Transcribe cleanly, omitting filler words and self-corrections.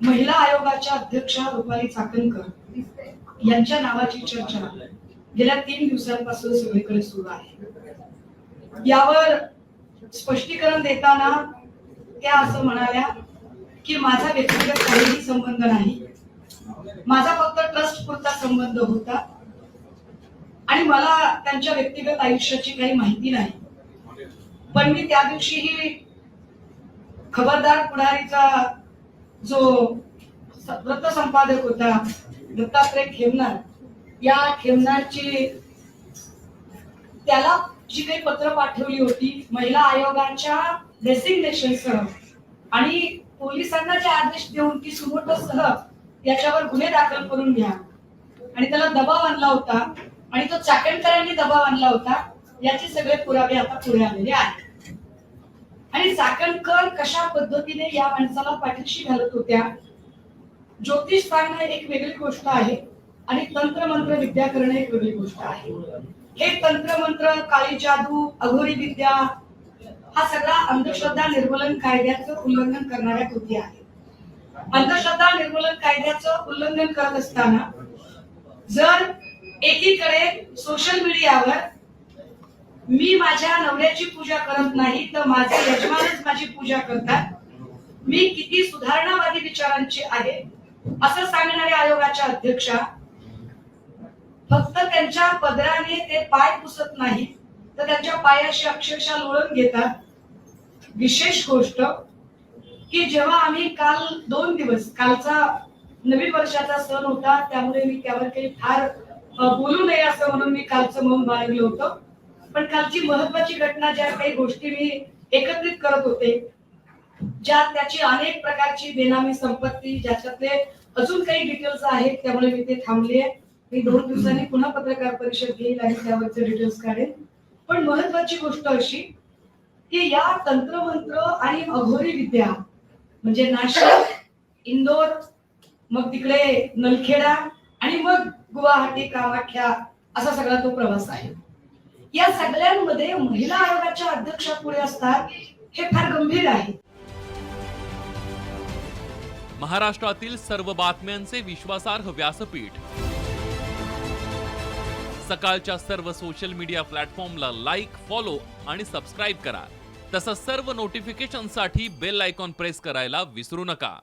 महिला आयोगाच्या अध्यक्षा रुपाली चाकणकर यांच्या नावाची चर्चा गेल्या 3 दिवसांपासून सगळीकडे सुरू आहे। यावर स्पष्टीकरण देताना त्या असं म्हणाल्या की माझा व्यक्तिगत काहीही संबंध नाही, माझा फक्त ट्रस्ट पुरता संबंध होता आणि मला त्यांच्या व्यक्तिगत आयुष्याची काही माहिती नाही। पण मी त्या दिवशीही खबरदार पुढारीचा जो वृत्त संपादक होता दत्तात्रय खेमनार, या खेमनारची त्याला जी काही पत्र पाठवली होती महिला आयोगाच्या डेसिग्नेशनसह आणि पोलिसांना जे आदेश देऊन की सुमोटोसह याच्यावर गुन्हे दाखल करून घ्या आणि त्याला दबाव आणला होता आणि तो चाकणकरांनी दबाव आणला होता, याचे सगळे पुरावे आता पुढे आलेले आहेत। आणि चाकणकर कशा पद्धतीने या माणसाला पाठीशी घालत होत्या, ज्योतिष सांगणं एक वेगळी गोष्ट आहे आणि तंत्रमंत्र विद्या करणं एक वेगळी गोष्ट आहे। हे तंत्रमंत्र, काळी जादू, अघोरी विद्या हा सगळा अंधश्रद्धा निर्मूलन कायद्याचं उल्लंघन करणाऱ्या कृती आहे। अंधश्रद्धा निर्मूलन कायद्याचं उल्लंघन करत असताना जर एकीकडे सोशल मीडियावर मी माझ्या नवऱ्याची पूजा करत नाही तर माझे यजमानच माझी पूजा करतात, मी किती सुधारणावादी विचारांची आहे असं सांगणाऱ्या आयोगाच्या अध्यक्षा फक्त त्यांच्या पदराने ते पाय पुसत नाही तर त्यांच्या पायाशी अक्षरशः लोळण घेतात। विशेष गोष्ट की जेव्हा आम्ही काल 2 दिवस, कालचा नवीन वर्षाचा सण होता त्यामुळे मी त्यावर काही फार बोलू नये असं म्हणून मी कालचं मौन बाळगलं होतं, पण कालची महत्वाची घटना, ज्या काही गोष्टी मी एकत्रित करत होते, ज्या त्याची अनेक प्रकारची बेनामी संपत्ती, ज्याच्यातले अजून काही डिटेल्स आहेत, त्यामुळे मी ते थांबले। मी 2 दिवसांनी पुन्हा पत्रकार परिषद घेईल आणि त्यावरचे डिटेल्स काढेल। पण महत्वाची गोष्ट अशी की या तंत्रमंत्र आणि अघोरी विद्या म्हणजे नाशिक, इंदोर, मग तिकडे नलखेडा आणि मग गुवाहाटी, कामाख्या असा सगळा तो प्रवास आहे। या सगळ्यांमध्ये महिला आयोगाच्या अध्यक्षा पुढे असतात हे फार गंभीर आहे। महाराष्ट्रातील सर्व बातम्यांचे विश्वासार्ह व्यासपीठ, सकाळच्या सर्व सोशल मीडिया प्लॅटफॉर्मला लाईक, फॉलो आणि सबस्क्राईब करा। तसंच सर्व नोटिफिकेशनसाठी बेल आयकॉन प्रेस करायला विसरू नका।